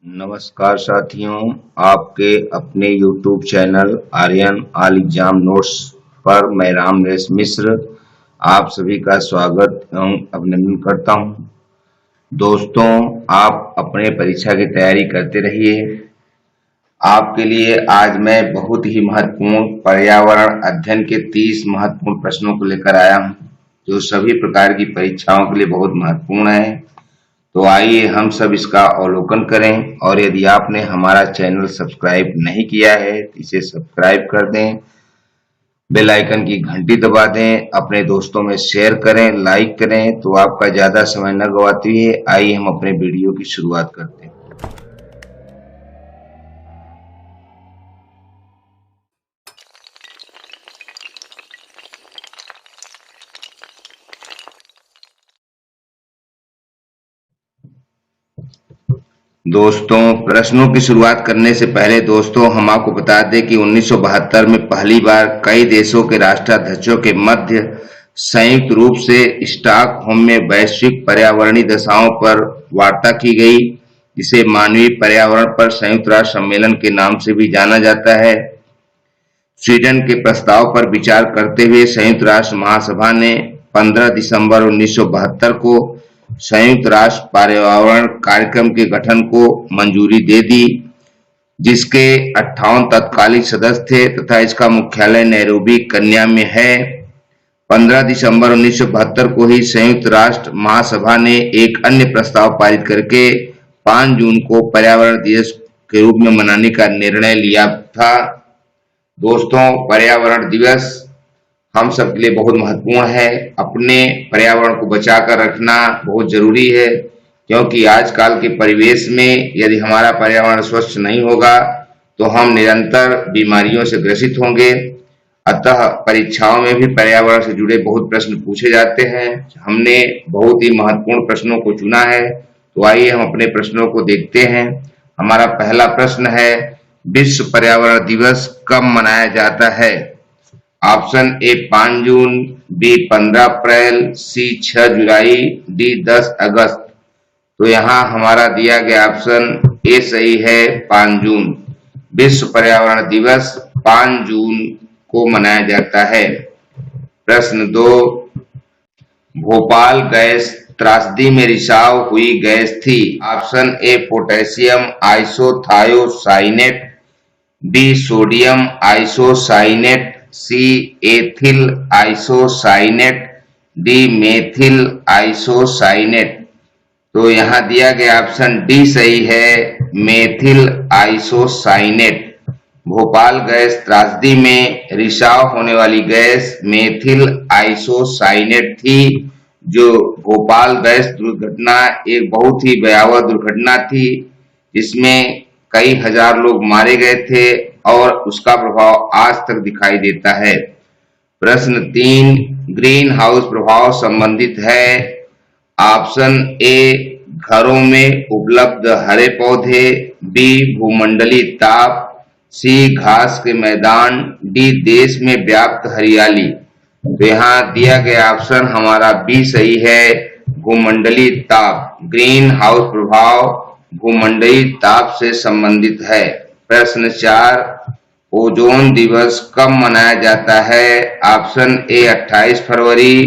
नमस्कार साथियों, आपके अपने YouTube channel Aryan all exam notes पर मैं राम नरेश मिश्र आप सभी का स्वागत एवं अभिनंदन करता हूं। दोस्तों, आप अपने परीक्षा की तैयारी करते रहिए। आपके लिए आज मैं बहुत ही महत्वपूर्ण पर्यावरण अध्ययन के 30 महत्वपूर्ण प्रश्नों को लेकर आया हूं, जो सभी प्रकार की परीक्षाओं के लिए बहुत महत्वपूर्ण है। तो आइए हम सब इसका अवलोकन करें, और यदि आपने हमारा चैनल सब्सक्राइब नहीं किया है तो इसे सब्सक्राइब कर दें, बेल आइकन की घंटी दबा दें, अपने दोस्तों में शेयर करें, लाइक करें। तो आपका ज्यादा समय न गवाते हुए आइए हम अपने वीडियो की शुरुआत करते हैं। दोस्तों, प्रश्नों की शुरुआत करने से पहले दोस्तों हम आपको बता दें कि 1972 में पहली बार कई देशों के राष्ट्राध्यक्षों के मध्य संयुक्त रूप से स्टॉकहोम में वैश्विक पर्यावरणीय दशाओं पर वार्ता की गई, जिसे मानवीय पर्यावरण पर संयुक्त राष्ट्र सम्मेलन के नाम से भी जाना जाता है। स्वीडन के प्रस्ताव पर विचार करते हुए संयुक्त राष्ट्र महासभा ने 15 दिसंबर 1972 को संयुक्त राष्ट्र पर्यावरण कार्यक्रम के गठन को मंजूरी दे दी, जिसके 58 तत्कालीन सदस्य थे तथा इसका मुख्यालय नैरोबी केन्या में है। 15 दिसंबर 1972 को ही संयुक्त राष्ट्र महासभा ने एक अन्य प्रस्ताव पारित करके 5 जून को पर्यावरण दिवस के रूप में मनाने का निर्णय लिया था। दोस्तों, पर्यावरण दिवस हम सब के लिए बहुत महत्वपूर्ण है। अपने पर्यावरण को बचाकर रखना बहुत जरूरी है, क्योंकि आजकल के परिवेश में यदि हमारा पर्यावरण स्वच्छ नहीं होगा तो हम निरंतर बीमारियों से ग्रसित होंगे। अतः परीक्षाओं में भी पर्यावरण से जुड़े बहुत प्रश्न पूछे जाते हैं। हमने बहुत ही महत्वपूर्ण प्रश्नों को चुना है, तो आइए हम अपने प्रश्नों को देखते हैं। हमारा पहला प्रश्न है, विश्व पर्यावरण दिवस कब मनाया जाता है? ऑप्शन ए 5 जून, बी 15 अप्रैल, सी 6 जुलाई, डी 10 अगस्त। तो यहाँ हमारा दिया गया ऑप्शन ए सही है, 5 जून। विश्व पर्यावरण दिवस 5 जून को मनाया जाता है। प्रश्न 2, भोपाल गैस त्रासदी में रिसाव हुई गैस थी। Option A potassium isothiocyanate, B sodium isocyanate, C ethyl isocyanate, D methyl isocyanate. तो यहाँ दिया गया ऑप्शन डी सही है, मेथिल आइसोसाइनेट। भोपाल गैस त्रासदी में रिसाव होने वाली गैस मेथिल आइसोसाइनेट थी, जो भोपाल गैस दुर्घटना एक बहुत ही भयावह दुर्घटना थी, जिसमें कई हजार लोग मारे गए थे और उसका प्रभाव आज तक दिखाई देता है। प्रश्न 3, ग्रीन हाउस प्रभाव संबंधित है। ऑप्शन ए घरों में उपलब्ध हरे पौधे, बी भूमंडलीय ताप, सी घास के मैदान, डी देश में व्याप्त हरियाली। तो यहाँ दिया गया ऑप्शन हमारा बी सही है, भूमंडलीय ताप। ग्रीन हाउस प्रभाव भूमंडलीय ताप से संबंधित है। प्रश्न 4, ओजोन दिवस कब मनाया जाता है? ऑप्शन ए 28 फरवरी,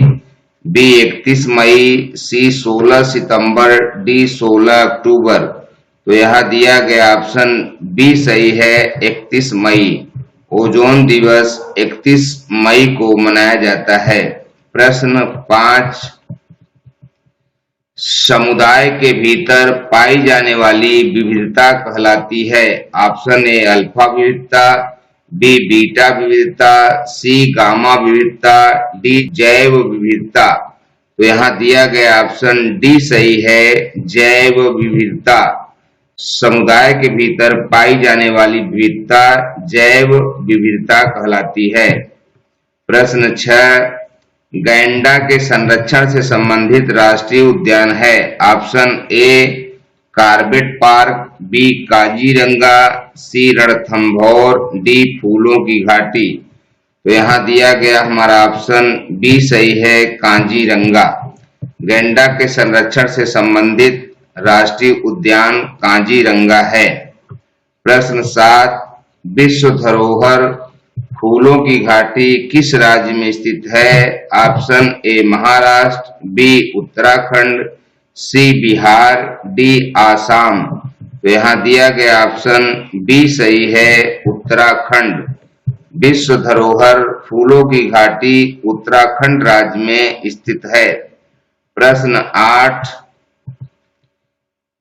बी 31 मई, सी 16 सितंबर, डी 16 अक्टूबर। तो यहाँ दिया गया ऑप्शन बी सही है, 31 मई। ओजोन दिवस 31 मई को मनाया जाता है। प्रश्न 5, समुदाय के भीतर पाई जाने वाली विविधता कहलाती है। ऑप्शन ए अल्फा विविधता, बी बीटा विविधता, सी गामा विविधता, डी जैव विविधता। तो यहाँ दिया गया ऑप्शन डी सही है, जैव विविधता। समुदाय के भीतर पाई जाने वाली विविधता जैव विविधता कहलाती है। प्रश्न 6, गैंडा के संरक्षण से संबंधित राष्ट्रीय उद्यान है। Option A Corbett park, B Kaziranga, C Ranthambore, D फूलों की घाटी। तो यहाँ दिया गया हमारा ऑप्शन बी सही है, काजीरंगा। गैंडा के संरक्षण से संबंधित राष्ट्रीय उद्यान काजीरंगा है। प्रश्न 7, विश्व धरोहर फूलों की घाटी किस राज्य में स्थित है? Option A Maharashtra, B Uttarakhand, C Bihar, D Assam. तो यहाँ दिया गया ऑप्शन बी सही है, उत्तराखंड। विश्व धरोहर फूलों की घाटी उत्तराखंड राज्य में स्थित है। प्रश्न 8,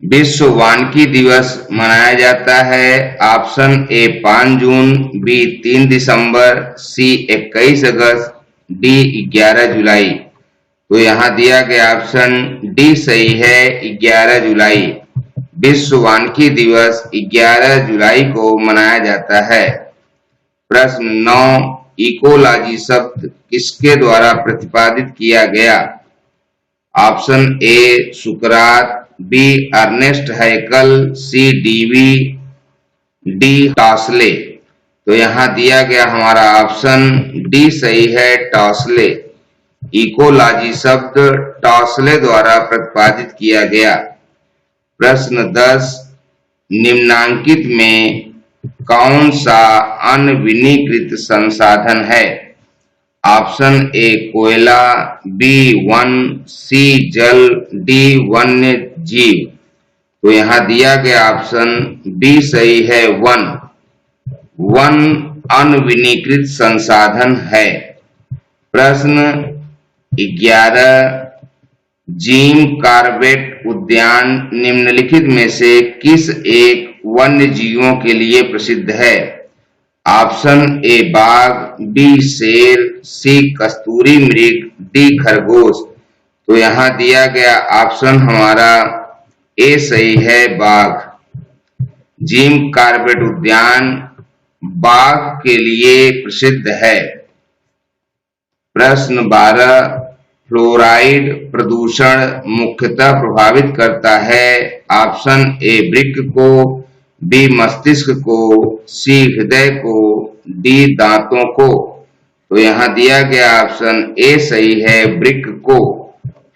विश्व वानिकी दिवस मनाया जाता है। ऑप्शन ए 5 जून, बी 3 दिसंबर, सी 21 अगस्त, डी 11 जुलाई। तो यहाँ दिया गया ऑप्शन डी सही है, 11 जुलाई। विश्व वानिकी दिवस 11 जुलाई को मनाया जाता है। प्रश्न 9, इकोलॉजी शब्द किसके द्वारा प्रतिपादित किया गया? ऑप्शन ए सुकरात, बी अर्नेस्ट हैकल, सी डीवी, डी टॉसले। तो यहाँ दिया गया हमारा ऑप्शन डी सही है, टॉसले। इकोलॉजी शब्द टॉसले द्वारा प्रतिपादित किया गया। प्रश्न 10, निम्नांकित में कौन सा अनविनीकृत संसाधन है? ऑप्शन ए कोयला, बी वन, सी जल, डी वन्य जीव। तो यहाँ दिया गया ऑप्शन बी सही है, वन। वन अनविनीकृत संसाधन है। प्रश्न 11, जिम कॉर्बेट उद्यान निम्नलिखित में से किस एक वन्य जीवों के लिए प्रसिद्ध है? ऑप्शन ए बाघ, बी शेर, सी कस्तूरी मृग, डी खरगोश। तो यहाँ दिया गया ऑप्शन हमारा ए सही है, बाघ। जिम कॉर्बेट उद्यान बाघ के लिए प्रसिद्ध है। प्रश्न 12, फ्लोराइड प्रदूषण मुख्यतः प्रभावित करता है। ऑप्शन ए वृक्क को, बी मस्तिष्क को, सी हृदय को, डी दांतों को। तो यहाँ दिया गया ऑप्शन ए सही है, वृक्क को।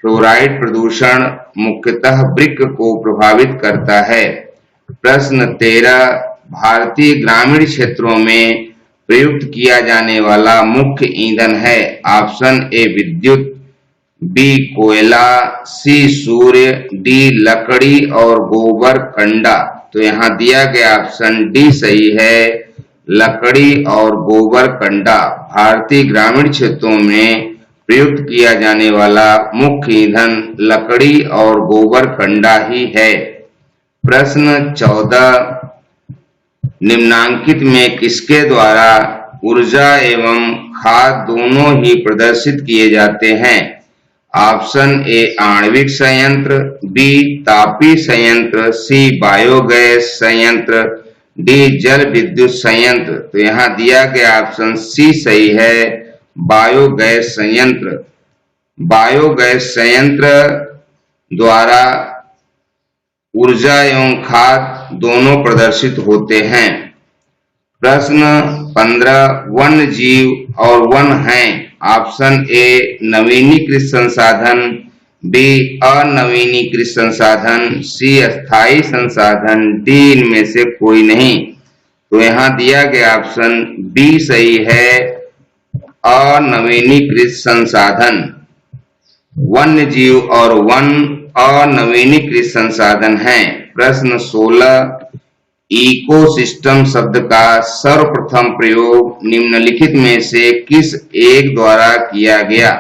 फ्लोराइड प्रदूषण मुख्यतः वृक्क को प्रभावित करता है। प्रश्न 13, भारतीय ग्रामीण क्षेत्रों में प्रयुक्त किया जाने वाला मुख्य ईंधन है। ऑप्शन ए विद्युत, बी कोयला, सी सूर्य, डी लकड़ी और गोबर कंडा। तो यहाँ दिया गया ऑप्शन डी सही है, लकड़ी और गोबर कंडा भारतीय ग्रामीण क्षेत्रों में प्रयुक्त किया जाने वाला मुख्य ईंधन लकड़ी और गोबर कंडा ही है। प्रश्न 14, निम्नांकित में किसके द्वारा ऊर्जा एवं खाद दोनों ही प्रदर्शित किए जाते हैं? ऑप्शन ए आणविक संयंत्र, बी तापीय संयंत्र, सी बायोगैस संयंत्र, डी जल विद्युत संयंत्र। तो यहाँ दिया गया ऑप्शन सी सही है, बायोगैस संयंत्र। बायोगैस संयंत्र द्वारा ऊर्जा एवं खाद दोनों प्रदर्शित होते हैं। प्रश्न 15, वन्य जीव और वन हैं। ऑप्शन ए नवीनीकृत संसाधन, बी अनवीनीकृत संसाधन, सी अस्थायी संसाधन, डी इनमें से कोई नहीं। तो यहाँ दिया गया ऑप्शन बी सही है, अनवीनीकृत संसाधन। वन्य जीव और वन अनवीनीकृत संसाधन हैं। प्रश्न 16, इकोसिस्टम शब्द का सर्वप्रथम प्रयोग निम्नलिखित में से किस एक द्वारा किया गया?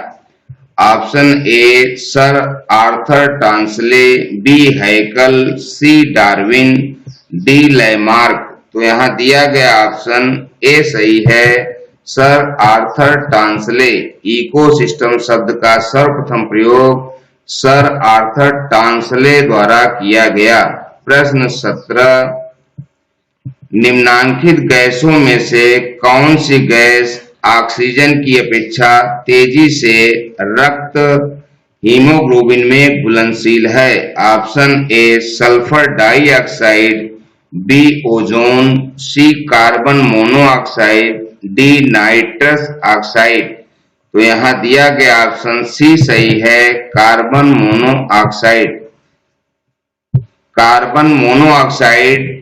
Option A sir Arthur Tansley, B Haeckel, C Darwin, D Lamarck. तो यहाँ दिया गया ऑप्शन ए सही है, सर आर्थर टॉन्सले। इकोसिस्टम शब्द का सर्वप्रथम प्रयोग सर आर्थर टॉन्सले द्वारा किया गया। प्रश्न 17, निम्नांकित गैसों में से कौन सी गैस ऑक्सीजन की अपेक्षा तेजी से रक्त हीमोग्लोबिन में घुलनशील है? Option A sulphur dioxide, B ozone, C carbon monoxide, D nitrous oxide. तो यहाँ दिया गया ऑप्शन सी सही है, carbon monoxide. Carbon monoxide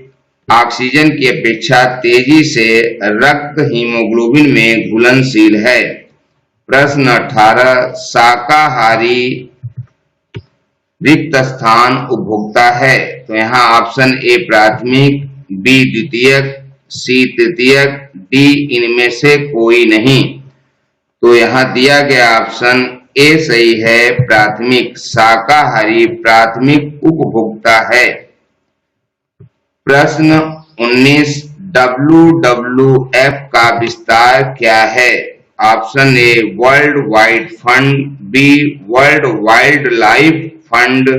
oxygen की अपेक्षा तेजी से रक्त हीमोग्लोबिन में घुलनशील है। प्रश्न 18, शाकाहारी रिक्त स्थान उपभोक्ता है। तो यहाँ ऑप्शन ए प्राथमिक, बी द्वितीयक, सी तृतीयक, डी इनमें से कोई नहीं। तो यहाँ दिया गया ऑप्शन ए सही है, प्राथमिक। शाकाहारी प्राथमिक उपभोक्ता है। प्रश्न 19, WWF का विस्तार क्या है? Option A world wide fund, B world wild life fund,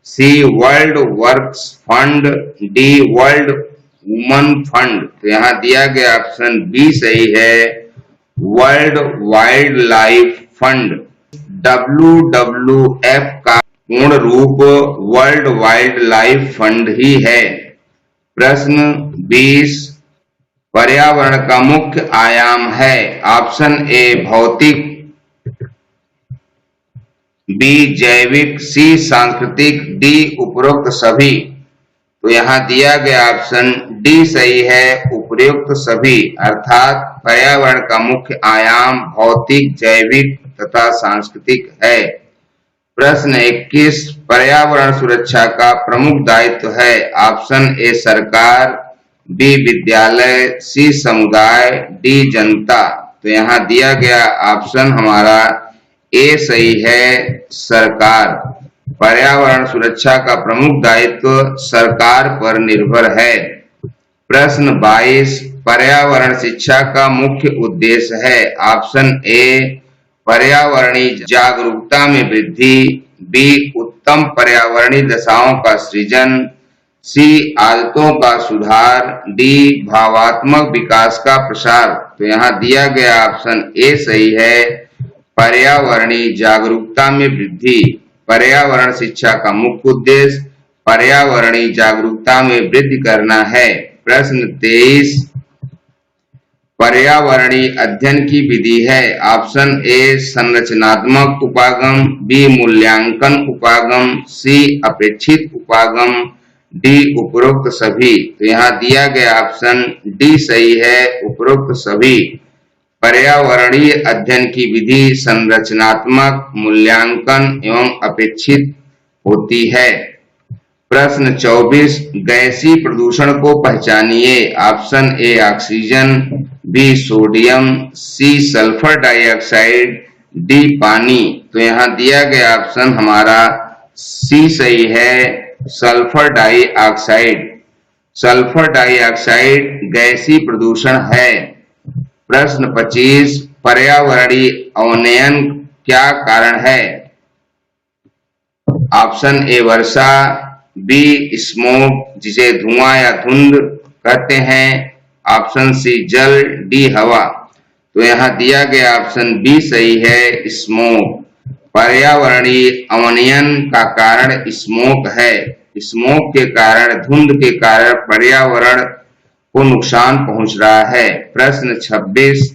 C world works fund, D world woman fund. तो यहाँ दिया गया ऑप्शन बी सही है, world wild life fund. WWF का पूर्ण रूप वर्ल्ड वाइल्ड लाइफ फंड ही है। प्रश्न 20, पर्यावरण का मुख्य आयाम है। ऑप्शन ए भौतिक, बी जैविक, सी सांस्कृतिक, डी उपरोक्त सभी। तो यहाँ दिया गया ऑप्शन डी सही है, उपरोक्त सभी। अर्थात पर्यावरण का मुख्य आयाम भौतिक, जैविक तथा सांस्कृतिक है। प्रश्न 21, पर्यावरण सुरक्षा का प्रमुख दायित्व है। ऑप्शन ए सरकार, बी विद्यालय, सी समुदाय, डी जनता। तो यहाँ दिया गया ऑप्शन हमारा ए सही है, सरकार। पर्यावरण सुरक्षा का प्रमुख दायित्व सरकार पर निर्भर है। प्रश्न 22, पर्यावरण शिक्षा का मुख्य उद्देश्य है। ऑप्शन ए पर्यावरणीय जागरूकता में वृद्धि, बी उत्तम पर्यावरणीय दशाओं का सृजन, सी आदतों का सुधार, डी भावात्मक विकास का प्रसार। तो यहाँ दिया गया ऑप्शन ए सही है, पर्यावरणीय जागरूकता में वृद्धि। पर्यावरण शिक्षा का मुख्य उद्देश्य पर्यावरणीय जागरूकता में वृद्धि करना है। प्रश्न 23, पर्यावरणीय अध्ययन की विधि है। ऑप्शन ए संरचनात्मक उपागम, बी मूल्यांकन उपागम, सी अपेक्षित उपागम, डी उपरोक्त सभी। तो यहाँ दिया गया ऑप्शन डी सही है, उपरोक्त सभी। पर्यावरणीय अध्ययन की विधि संरचनात्मक, मूल्यांकन एवं अपेक्षित होती है। प्रश्न 24, गैसीय प्रदूषण को पहचानिए। Option A oxygen, B sodium, C sulphur dioxide, D पानी। तो यहाँ दिया गया ऑप्शन हमारा सी सही है, सल्फर डाइऑक्साइड। सल्फर डाइऑक्साइड गैसीय प्रदूषण है। प्रश्न 25, पर्यावरणीय अवनयन क्या कारण है? ऑप्शन ए वर्षा, बी स्मोक जिसे धुआं या धुंध कहते हैं, ऑप्शन सी जल, डी हवा। तो यहाँ दिया गया ऑप्शन बी सही है, स्मोक। पर्यावरणीय अवनयन का कारण स्मोक है। स्मोक के कारण, धुंध के कारण पर्यावरण को नुकसान पहुंच रहा है। प्रश्न 26,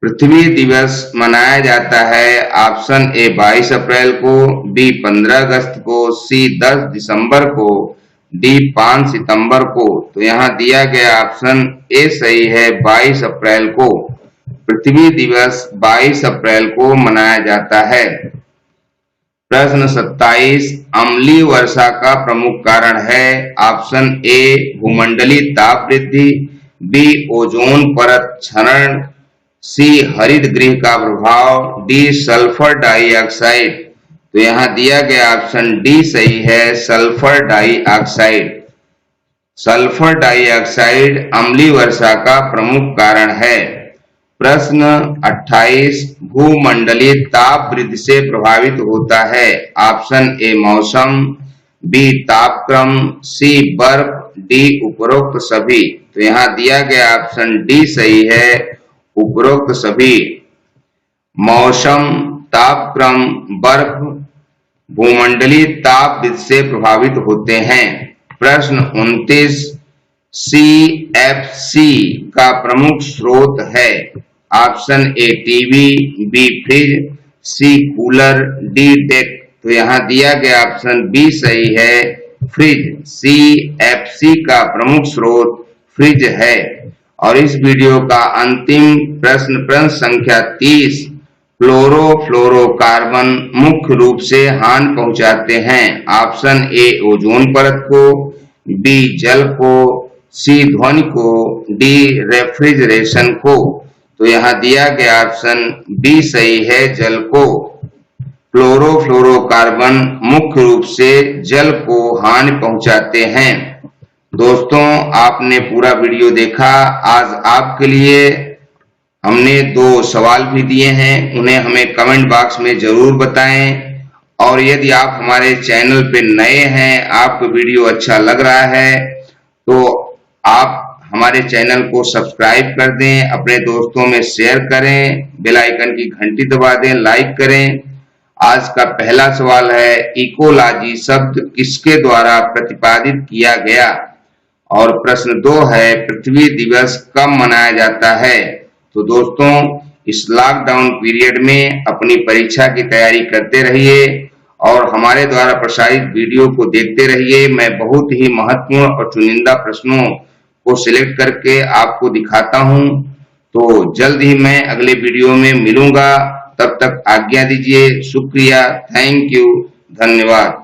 पृथ्वी दिवस मनाया जाता है। ऑप्शन ए 22 अप्रैल को, बी 15 अगस्त को, सी 10 दिसंबर को, डी 5 सितंबर को। तो यहाँ दिया गया ऑप्शन ए सही है, 22 अप्रैल को। पृथ्वी दिवस 22 अप्रैल को मनाया जाता है। प्रश्न 27, अम्लीय वर्षा का प्रमुख कारण है। ऑप्शन ए भूमंडलीय ताप वृद्धि, बी ओजोन परत क्षरण, सी हरित गृह का प्रभाव, डी सल्फर डाइऑक्साइड। तो यहाँ दिया गया ऑप्शन डी सही है, सल्फर डाइऑक्साइड। सल्फर डाइऑक्साइड अम्लीय वर्षा का प्रमुख कारण है। प्रश्न 28, भूमंडलीय ताप वृद्धि से प्रभावित होता है। ऑप्शन ए मौसम, बी तापक्रम, सी बर्फ, डी उपरोक्त सभी। तो यहाँ दिया गया ऑप्शन डी सही है, उपरोक्त सभी। मौसम, तापक्रम, बर्फ भूमंडलीय ताप वृद्धि से प्रभावित होते हैं। प्रश्न 29, CFC का प्रमुख स्रोत है। Option A TV, B fridge, C cooler, D deck. तो यहाँ दिया गया ऑप्शन बी सही है, फ्रिज CFC का प्रमुख स्रोत फ्रिज है। और इस वीडियो का अंतिम प्रश्न संख्या 30, क्लोरोफ्लोरोकार्बन मुख्य रूप से हानि पहुंचाते हैं। ऑप्शन ए ओजोन परत को, बी जल को, सी ध्वनि को, डी रेफ्रिजरेशन को। तो यहाँ दिया गया ऑप्शन बी सही है, जल को। क्लोरोफ्लोरोकार्बन मुख्य रूप से जल को हानि पहुंचाते हैं। दोस्तों, आपने पूरा वीडियो देखा। आज आपके लिए हमने 2 सवाल भी दिए हैं, उन्हें हमें कमेंट बॉक्स में जरूर बताएं। और यदि आप हमारे चैनल पे नए हैं, आपको वीडियो अच्छा लग रहा है, तो आप हमारे चैनल को सब्सक्राइब कर दें, अपने दोस्तों में शेयर करें, बेल आइकन की घंटी दबा दें, लाइक करें। आज का पहला सवाल है, इकोलॉजी शब्द किसके द्वारा प्रतिपादित किया गया? और प्रश्न 2 है, पृथ्वी दिवस कब मनाया जाता है? तो दोस्तों, इस लॉकडाउन पीरियड में अपनी परीक्षा की तैयारी करते रहिए और हमारे द्वारा प्रसारित वीडियो को देखते रहिए। मैं बहुत ही महत्वपूर्ण और चुनिंदा प्रश्नों को सिलेक्ट करके आपको दिखाता हूं। तो जल्द ही मैं अगले वीडियो में मिलूंगा, तब तक आज्ञा दीजिए। शुक्रिया, थैंक यू, धन्यवाद।